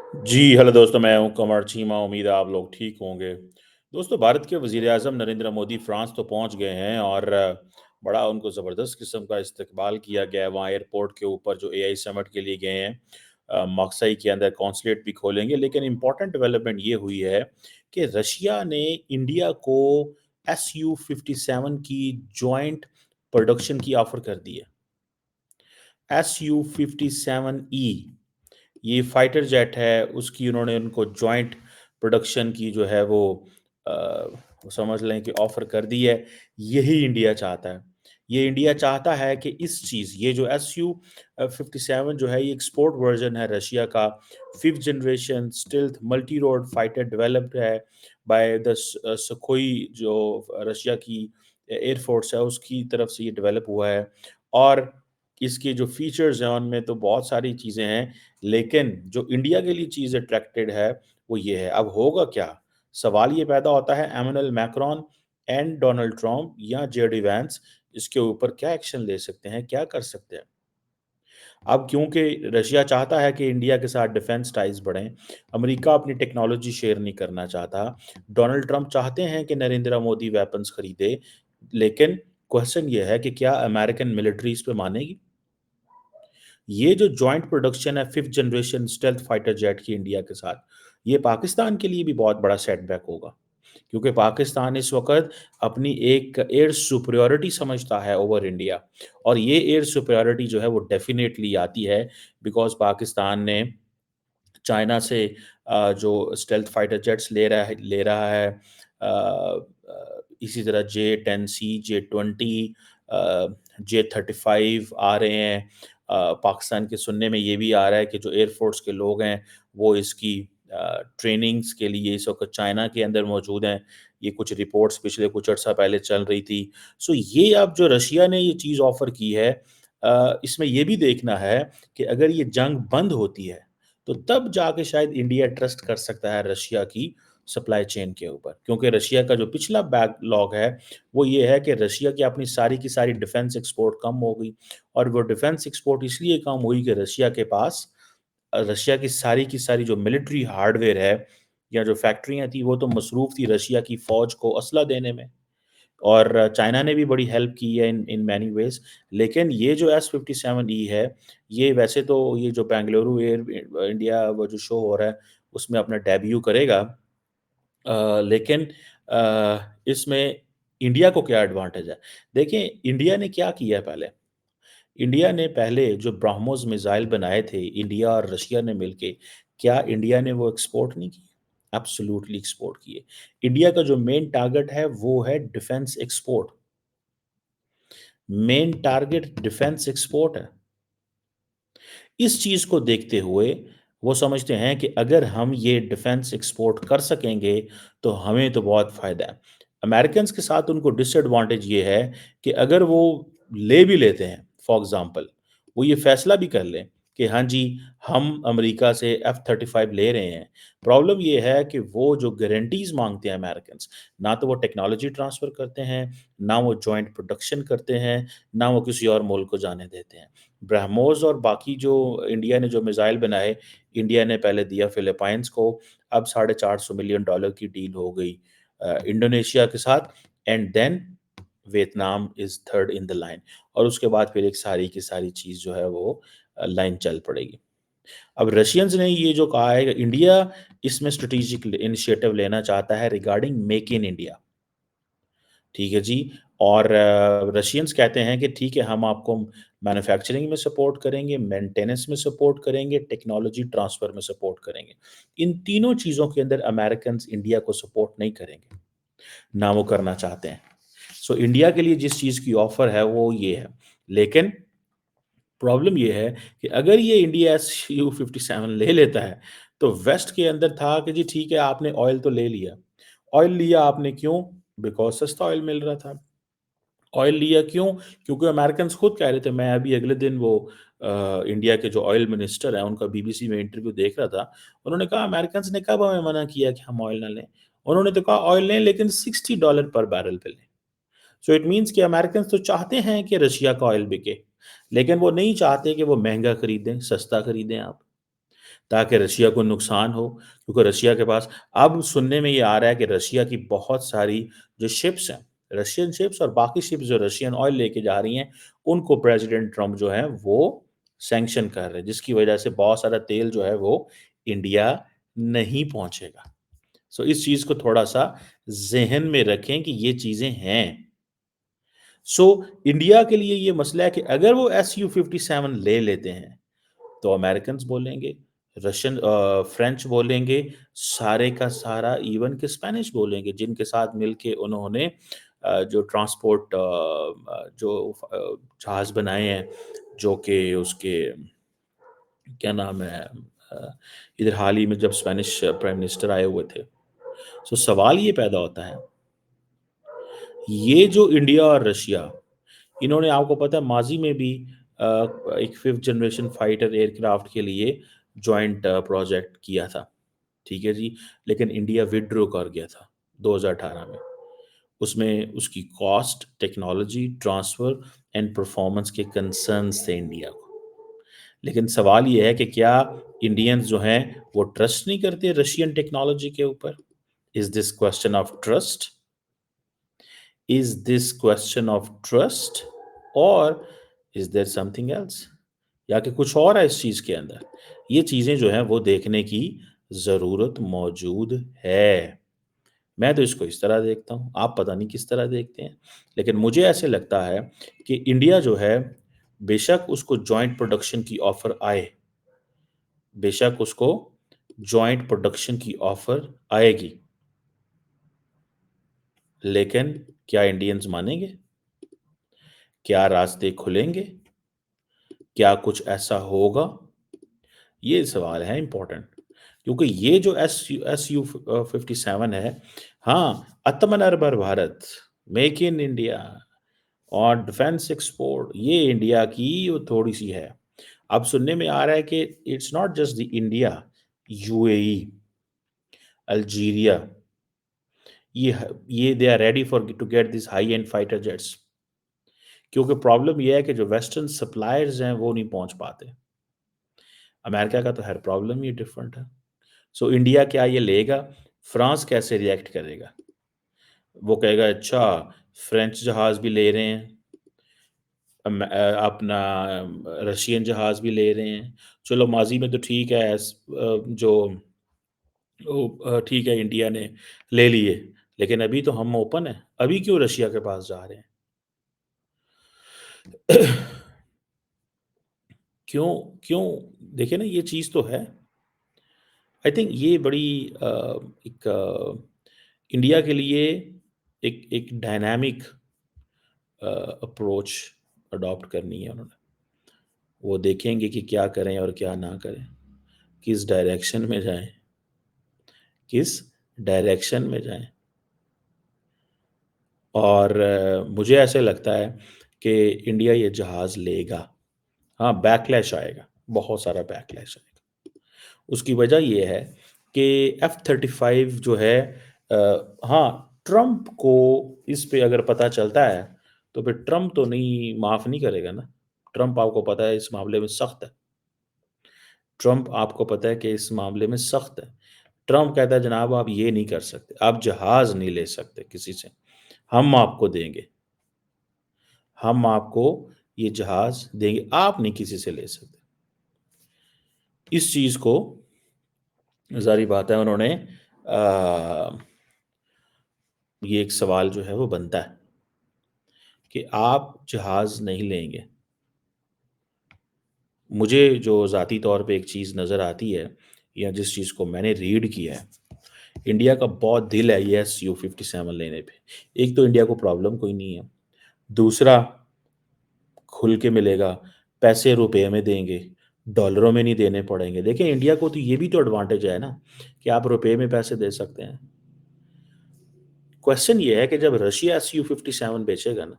जी, hello दोस्तों, मैं हूँ कमर चीमा। उम्मीद है आप लोग ठीक होंगे। दोस्तों, भारत के वज़ीर-ए-आज़म नरेंद्र मोदी फ्रांस तो पहुँच गए हैं और बड़ा उनको ज़बरदस्त किस्म का इस्तकबाल किया गया है। वहाँ एयरपोर्ट के ऊपर जो एआई समिट के लिए गए हैं। मक्सई के अंदर कॉन्सुलेट भी खोलेंगे, लेकिन इम्पोर्टेंट डेवलपमेंट ये हुई है कि रशिया ने इंडिया को एसयू-57 की जॉइंट प्रोडक्शन की ऑफ़र कर दी है। एसयू-57ई ये फाइटर जेट है, उसकी उन्होंने उनको जॉइंट प्रोडक्शन की जो है वो समझ लें कि ऑफ़र कर दी है। यही इंडिया चाहता है। ये इंडिया चाहता है कि इस चीज़ ये जो एसयू 57 जो है, ये एक्सपोर्ट वर्ज़न है रशिया का। 5th generation stealth multi road fighter developed है बाय द सुखोई, जो रशिया की एयर फ़ोर्स है, उसकी तरफ से ये डेवलप हुआ है। और इसके जो फीचर्स हैं, उनमें तो बहुत सारी चीज़ें हैं, लेकिन जो इंडिया के लिए चीज़ अट्रैक्टेड है, वो ये है। अब होगा क्या? सवाल ये पैदा होता है, Emmanuel Macron and Donald Trump या जेडी वैंस इसके ऊपर क्या एक्शन ले सकते हैं, क्या कर सकते हैं? अब क्योंकि रशिया चाहता है कि इंडिया के साथ डिफेंस टाइज़ बढ़ें, अमेरिका अपनी टेक्नोलॉजी शेयर नहीं करना चाहता, डोनाल्ड ट्रम्प चाहते हैं कि नरेंद्र मोदी वेपन्स खरीदे, लेकिन क्वेश्चन ये है कि क्या अमेरिकन मिलिट्री इस पे मानेगी? ये जो जॉइंट प्रोडक्शन है 5th generation stealth fighter jet की इंडिया के साथ, ये पाकिस्तान के लिए भी बहुत बड़ा सेटबैक होगा। क्योंकि पाकिस्तान इस वक़्त अपनी एक एयर सुपरियॉरिटी समझता है ओवर इंडिया, और ये एयर सुपरियॉरिटी जो है वो डेफ़िनेटली आती है बिकॉज़ पाकिस्तान ने चाइना से जो स्टेल्थ फाइटर जेट्स ले रहा है। इसी तरह जे-10C, जे-20, जे-35 आ रहे हैं। पाकिस्तान के सुनने में ये भी आ रहा है कि जो एयर फ़ोर्स के लोग हैं, वो इसकी ट्रेनिंग्स के लिए इस वक़्त चाइना के अंदर मौजूद हैं। ये कुछ रिपोर्ट्स पिछले कुछ अर्सा पहले चल रही थी। सो ये अब जो रशिया ने ये चीज़ ऑफ़र की है, इसमें ये भी देखना है कि अगर ये जंग बंद होती है, तो तब जाके शायद इंडिया ट्रस्ट कर सकता है रशिया की सप्लाई चेन के ऊपर। क्योंकि रशिया का जो पिछला बैकलॉग है, वो ये है कि रशिया की अपनी सारी की सारी डिफेंस एक्सपोर्ट कम हो गई, और वो डिफेंस एक्सपोर्ट इसलिए कम हुई कि रशिया के पास की सारी जो मिलिट्री हार्डवेयर है या जो फैक्ट्रियाँ थी, वो तो मसरूफ़ थी रशिया की फ़ौज को असला देने में। और चाइना ने भी बड़ी हेल्प की है इन इन मैनी वेज़। लेकिन ये जो एस-57ई है, ये वैसे तो ये जो बेंगलुरु एयर इंडिया वो जो शो हो रहा है, उसमें अपना डेब्यू करेगा। लेकिन इसमें इंडिया को क्या एडवांटेज है? देखिए, इंडिया ने क्या किया है पहले? इंडिया ने पहले जो ब्रह्मोस मिसाइल बनाए थे, इंडिया और रशिया ने मिलके, क्या इंडिया ने वो एक्सपोर्ट नहीं किए? एब्सोल्यूटली एक्सपोर्ट किए। इंडिया का जो मेन टारगेट है, वो है defence export. Main target defence export है। इस चीज़ को देखते हुए वो समझते हैं कि अगर हम ये डिफेंस एक्सपोर्ट कर सकेंगे, तो हमें तो बहुत फ़ायदा है। अमेरिकन्स के साथ उनको डिसएडवांटेज ये है कि अगर वो ले भी लेते हैं, फॉर एग्ज़ाम्पल, वो ये फ़ैसला भी कर लें कि हाँ जी, हम अमेरिका से F-35 ले रहे हैं। प्रॉब्लम ये है कि वो जो गारंटीज़ माँगते हैं अमेरिकन्स, ना तो वो टेक्नोलॉजी ट्रांसफ़र करते हैं, ना वो जॉइंट प्रोडक्शन करते हैं, ना वो किसी और मुल्क को जाने देते हैं। ब्रह्मोस और बाकी जो इंडिया ने जो मिसाइल बनाए, इंडिया ने पहले दिया फिलीपाइंस को, अब $450 मिलियन की डील हो गई इंडोनेशिया के साथ, and then Vietnam is third in the line, और उसके बाद फिर एक सारी की सारी चीज़ जो है वो लाइन चल पड़ेगी। अब रशियंस ने ये जो कहा है कि इंडिया इसमें स्ट्रैटेजिक इनिशिएटिव लेना चाहता है रिगार्डिंग मेक इन इंडिया। ठीक है जी। और रशियंस कहते हैं कि ठीक है, हम आपको मैन्युफैक्चरिंग में सपोर्ट करेंगे, मेंटेनेंस में सपोर्ट करेंगे, टेक्नोलॉजी ट्रांसफ़र में सपोर्ट करेंगे। इन तीनों चीज़ों के अंदर अमेरिकन्स इंडिया को सपोर्ट नहीं करेंगे, ना वो करना चाहते हैं। सो इंडिया के लिए जिस चीज़ की ऑफ़र है वो ये है। लेकिन प्रॉब्लम ये है कि अगर ये इंडिया एसयू 57 ले लेता है, तो वेस्ट के अंदर था कि जी ठीक है, आपने ऑयल तो ले लिया। ऑयल लिया आपने क्यों? बिकॉज़ सस्ता ऑयल मिल रहा था। ऑयल लिया क्यों? क्योंकि अमेरिकन्स खुद कह रहे थे। मैं अभी अगले दिन वो इंडिया के जो ऑयल मिनिस्टर हैं, उनका बीबीसी में इंटरव्यू देख रहा था। उन्होंने कहा अमेरिकन्स ने कब हमें मना किया कि हम ऑयल ना लें? उन्होंने तो कहा ऑयल लें, लेकिन $60 पर बैरल पे लें। सो इट मीन्स कि अमेरिकन्स तो चाहते हैं कि रशिया का ऑयल बिके, लेकिन वो नहीं चाहते कि वो महँगा खरीदें, सस्ता खरीदें आप। ताकि रशिया को नुकसान हो, क्योंकि रशिया के पास अब सुनने में ये आ रहा है कि रशिया की बहुत सारी जो शिप्स हैं, रशियन शिप्स और बाकी शिप्स जो रशियन ऑयल लेके जा रही हैं, उनको प्रेसिडेंट ट्रंप जो है वो सैंक्शन कर रहे हैं, जिसकी वजह से बहुत सारा तेल जो है वो इंडिया नहीं पहुँचेगा। सो इस चीज़ को थोड़ा-सा ज़हन में रखें कि ये चीज़ें हैं। सो इंडिया के लिए ये मसला है कि अगर वो SU-57 ले लेते हैं, तो अमेरिकन्स बोलेंगे, फ्रेंच बोलेंगे, सारे का सारा इवन कि स्पेनिश बोलेंगे, जिनके साथ मिलके उन्होंने जो ट्रांसपोर्ट जहाज़ बनाए हैं, जो कि उसके क्या नाम है इधर हाल ही में जब स्पेनिश प्राइम मिनिस्टर आए हुए थे। सो सवाल ये पैदा होता है, ये जो इंडिया और रशिया, इन्होंने आपको पता है माज़ी में भी एक 5th जनरेशन फाइटर एयरक्राफ्ट के लिए जॉइंट प्रोजेक्ट किया था, ठीक है जी? लेकिन इंडिया विथड्रॉ कर गया था 2018 में। उसमें उसकी cost, technology, transfer and performance के कंसर्न्स थे इंडिया को। लेकिन सवाल ये है कि क्या इंडियंस जो हैं, वो ट्रस्ट नहीं करते रशियन टेक्नोलॉजी के ऊपर? Is this question of trust? Is this question of trust or is there something else? या कि कुछ और है इस चीज़ के अंदर? ये चीज़ें जो हैं वो देखने की ज़रूरत मौजूद है। मैं तो इसको इस तरह देखता हूँ, आप पता नहीं किस तरह देखते हैं। लेकिन मुझे ऐसे लगता है कि इंडिया जो है, बेशक उसको जॉइंट प्रोडक्शन की ऑफ़र आए, बेशक उसको जॉइंट प्रोडक्शन की ऑफ़र आएगी, लेकिन क्या इंडियंस मानेंगे? क्या रास्ते खुलेंगे? क्या कुछ ऐसा होगा? ये सवाल है इम्पोर्टेंट, क्योंकि ये जो एसयू 57 है, हाँ, आत्मनिर्भर भारत, मेक इन इंडिया और डिफेंस एक्सपोर्ट, ये इंडिया की वो थोड़ी सी है। अब सुनने में आ रहा है कि it's not just the India, UAE, Algeria, ये they are ready for to get this high end fighter jets, क्योंकि प्रॉब्लम ये है कि जो वेस्टर्न सप्लायर्स हैं वो नहीं पहुंच पाते। अमेरिका का तो हर प्रॉब्लम ही डिफरेंट है। सो इंडिया क्या ये लेगा? फ्रांस कैसे रिएक्ट करेगा? वो कहेगा अच्छा, फ्रेंच जहाज़ भी ले रहे हैं, अपना रशियन जहाज़ भी ले रहे हैं। चलो माज़ी में तो ठीक है, जो ठीक है इंडिया ने ले लिए, लेकिन अभी तो हम ओपन हैं। अभी क्यों रशिया के पास जा रहे हैं? क्यों क्यों? देखिए ना ये चीज़ तो है। आई थिंक ये बड़ी एक इंडिया के लिए एक एक डायनामिक अप्रोच अडॉप्ट करनी है उन्होंने। वो देखेंगे कि क्या करें और क्या ना करें, किस डायरेक्शन में जाएँ, किस डायरेक्शन में जाएँ। और मुझे ऐसे लगता है कि इंडिया ये जहाज़ लेगा। हाँ, बैकलैश आएगा, बहुत सारा बैकलैश आएगा। उसकी वजह ये है कि F-35 जो है हाँ, ट्रंप को इस पे अगर पता चलता है, तो फिर ट्रंप तो नहीं माफ़ नहीं करेगा ना। ट्रंप आपको पता है इस मामले में सख्त है। ट्रंप आपको पता है कि इस मामले में सख्त है। ट्रंप कहता है जनाब आप ये नहीं कर सकते, आप जहाज़ नहीं ले सकते किसी से, हम आपको देंगे। हम आपको ये जहाज़ देंगे, आप नहीं किसी से ले सकते। इस चीज़ को ज़ाहिर बात है उन्होंने ये एक सवाल जो है वो बनता है कि आप जहाज़ नहीं लेंगे। मुझे जो ज़ाती तौर पे एक चीज़ नज़र आती है या जिस चीज़ को मैंने रीड किया है, इंडिया का बहुत दिल है ये SU-57 लेने पे। एक तो इंडिया को प्रॉब्लम कोई नहीं है, दूसरा खुल के मिलेगा, पैसे रुपए में देंगे, डॉलरों में नहीं देने पड़ेंगे। देखिए इंडिया को तो ये भी तो एडवांटेज है ना कि आप रुपए में पैसे दे सकते हैं। क्वेश्चन ये है कि जब रशिया SU-57 बेचेगा ना,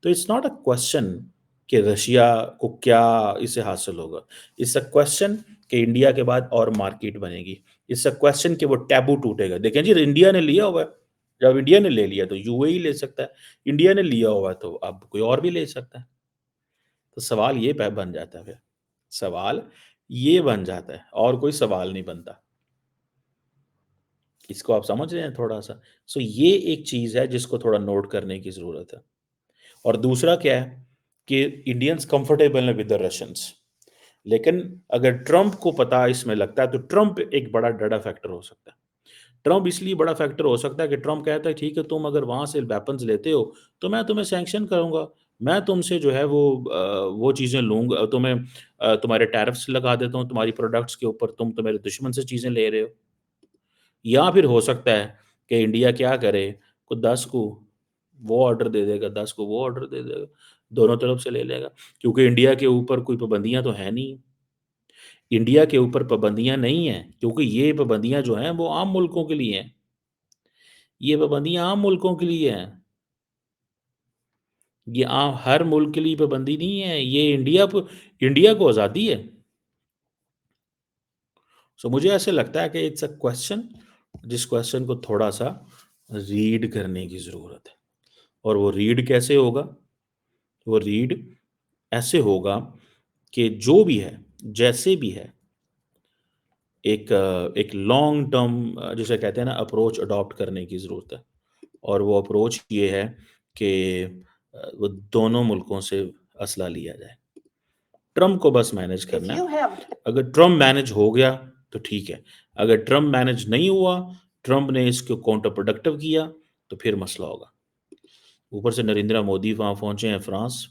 तो इट्स नॉट अ क्वेश्चन कि रशिया को क्या इससे हासिल होगा। इट्स अ क्वेश्चन कि इंडिया के बाद और मार्केट बनेगी। इट्स अ क्वेश्चन कि वो टैबू टूटेगा। देखें जी इंडिया ने लिया हुआ है, जब इंडिया ने ले लिया तो यूएई ले सकता है, इंडिया ने लिया हुआ है तो अब कोई और भी ले सकता है। तो सवाल ये बन जाता है फिर, सवाल ये बन जाता है और कोई सवाल नहीं बनता। इसको आप समझ रहे हैं थोड़ा-सा? सो ये एक चीज़ है जिसको थोड़ा नोट करने की ज़रूरत है। और दूसरा क्या है कि इंडियंस कंफर्टेबल हैं विद द रशियंस। लेकिन अगर ट्रम्प को पता इसमें लगता है तो ट्रम्प एक बड़ा डरा फैक्टर हो सकता है। ट्रम्प इसलिए बड़ा फैक्टर हो सकता है कि ट्रम्प कहता है ठीक है तुम अगर वहाँ से वेपन्स लेते हो तो मैं तुम्हें सैंक्शन करूँगा। मैं तुमसे जो है वो चीज़ें लूँगा तुम्हें तुम्हारे टैरिफ्स लगा देता हूँ तुम्हारी प्रोडक्ट्स के ऊपर, तुम तो मेरे दुश्मन से चीज़ें ले रहे हो। या फिर हो सकता है कि इंडिया क्या करे, को 10 को वो ऑर्डर दे देगा, 10 को वो ऑर्डर दे देगा, दोनों तरफ से ले लेगा। क्योंकि इंडिया के ऊपर कोई पाबंदियाँ तो है नहीं। इंडिया के ऊपर पाबंदियाँ नहीं हैं, क्योंकि ये पाबंदियाँ जो हैं वो आम मुल्कों के लिए हैं। ये पाबंदियाँ आम मुल्कों के लिए हैं। ये हर मुल्क के लिए पाबंदी नहीं है, ये इंडिया को आज़ादी है। सो मुझे ऐसे लगता है कि इट्स अ क्वेश्चन जिस क्वेश्चन को थोड़ा-सा रीड करने की ज़रूरत है। और वो रीड कैसे होगा? वो रीड ऐसे होगा कि जो भी है, जैसे भी है, एक लॉन्ग टर्म जिसे कहते हैं ना अप्रोच अडॉप्ट करने की ज़रूरत है। और वो अप्रोच ये है कि वो दोनों मुल्कों से असला लिया जाए। ट्रम्प को बस मैनेज If करना you है। have अगर ट्रम्प मैनेज हो गया तो ठीक है। अगर ट्रम्प मैनेज नहीं हुआ, ट्रम्प ने इसको काउंटर प्रोडक्टिव किया, तो फिर मसला होगा। ऊपर से नरेंद्र मोदी वहाँ पहुँचे हैं फ्रांस,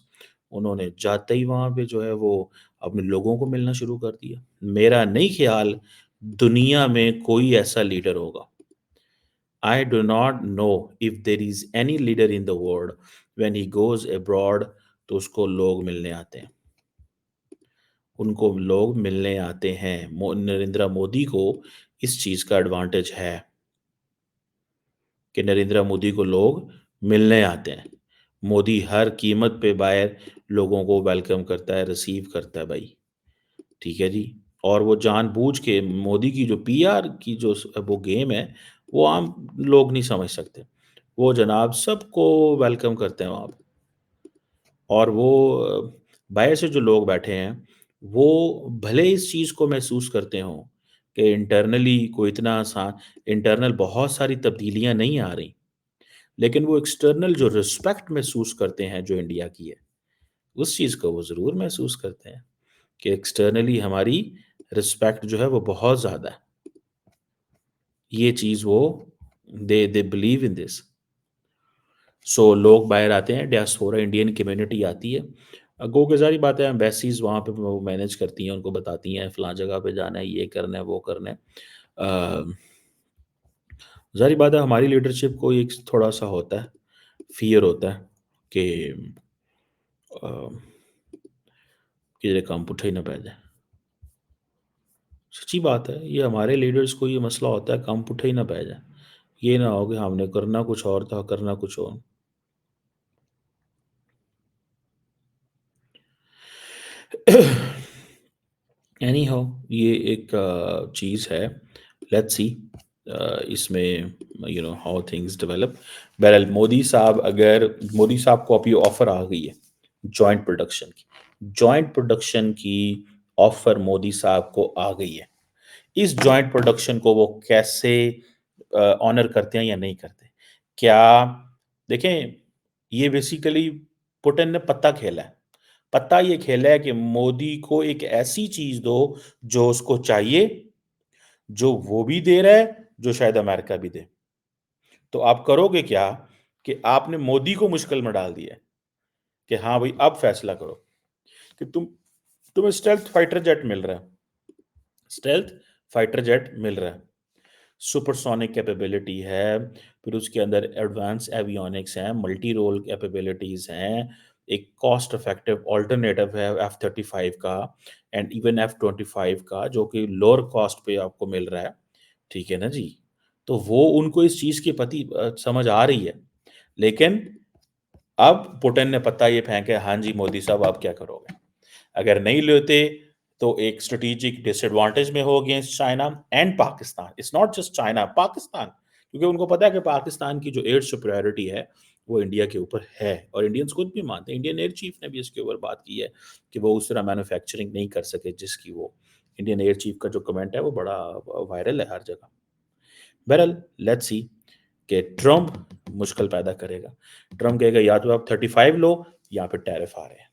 उन्होंने जाते ही वहाँ पे जो है वो अपने लोगों को मिलना शुरू कर दिया। मेरा नहीं ख़्याल दुनिया में कोई ऐसा लीडर होगा। I do not know if there is any leader in the world when he goes abroad तो उसको लोग मिलने आते हैं। उनको लोग मिलने आते हैं। नरेंद्र मोदी को इस चीज़ का एडवांटेज है कि नरेंद्र मोदी को लोग मिलने आते हैं। मोदी हर कीमत पे बाहर लोगों को वेलकम करता है, रिसीव करता है भाई। ठीक है जी। और वो जानबूझ के मोदी की जो पीआर की जो वो गेम है, वो आम लोग नहीं समझ सकते। वो जनाब सबको वेलकम करते हैं वहाँ पे। और वो बाहर से जो लोग बैठे हैं, वो भले इस चीज़ को महसूस करते हों कि इंटरनली कोई इतना आसान इंटरनल बहुत सारी तब्दीलियाँ नहीं आ रही, लेकिन वो एक्सटर्नल जो रिस्पेक्ट महसूस करते हैं जो इंडिया की है, उस चीज़ को वो ज़रूर महसूस करते हैं कि एक्सटर्नली हमारी रिस्पेक्ट जो है वो बहुत ज़्यादा है। ये चीज़ वो दे बिलीव इन दिस। सो लोग बाहर आते हैं, डियास्पोरा इंडियन कम्युनिटी आती है। गो के ज़ाहिर बात है एम्बेसीज़ वहाँ पे वो मैनेज करती हैं, उनको बताती हैं फलाँ जगह पे जाना है, ये करना है, वो करना है। ज़ाहिर बात है हमारी लीडरशिप को एक थोड़ा-सा होता है, फ़ियर होता है कि अ, कि काम पुठा ही ना पै जाए। सच्ची बात है, ये हमारे लीडर्स को ये मसला होता है काम पुठा ही ना पै जाए। ये ना हो कि हमने करना कुछ और था, करना कुछ और। एनी हाउ ये एक चीज़ है। लेट्स सी इसमें हाउ थिंग्स डेवलप। बहरहाल मोदी साहब को अभी ऑफर आ गई है जॉइंट प्रोडक्शन की ऑफर मोदी साहब को आ गई है। इस जॉइंट प्रोडक्शन को वो कैसे ऑनर करते हैं या नहीं करते। क्या देखें, ये बेसिकली पुतिन ने पत्ता खेला है। पत्ता ये खेला है कि मोदी को एक ऐसी चीज़ दो जो उसको चाहिए, जो वो भी दे रहा है, जो शायद अमेरिका भी दे। तो आप करोगे क्या कि आपने मोदी को मुश्किल में डाल दिया है कि हाँ भाई अब फैसला करो कि तुम्हें स्टेल्थ फाइटर जेट मिल रहा है, सुपरसोनिक कैपेबिलिटी है, फिर उसके अंदर एडवांस एवियोनिक्स हैं, मल्टी रोल कैपेबिलिटीज़ हैं, एक कॉस्ट इफेक्टिव अल्टरनेटिव है F-35 का एंड इवन F-25 का जो कि लोअर कॉस्ट पे आपको मिल रहा है, ठीक है ना जी? तो वो उनको इस चीज़ की समझ आ रही है। लेकिन अब पुतिन ने पत्ता ये फेंका है, हाँ जी, मोदी साहब आप क्या करोगे? अगर नहीं लेते तो एक स्ट्रेटेजिक डिसएडवांटेज में हो against China and Pakistan. It's not just China, Pakistan, क्योंकि उनको पता है कि पाकिस्तान की जो एयर सुपीरियॉरिटी है वो इंडिया के ऊपर है और इंडियंस खुद भी मानते हैं। इंडियन एयर चीफ ने भी इसके ऊपर बात की है कि वो उस तरह मैन्युफैक्चरिंग नहीं कर सके जिसकी वो इंडियन एयर चीफ का जो कमेंट है वो बड़ा वायरल है हर जगह। बहरहाल लेट्स सी कि ट्रम्प मुश्किल पैदा करेगा। ट्रम्प कहेगा या तो आप 35 लो या फिर टैरिफ आ रहे हैं,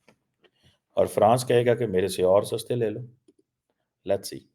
और फ्रांस कहेगा कि मेरे से और सस्ते ले लो। Let's see.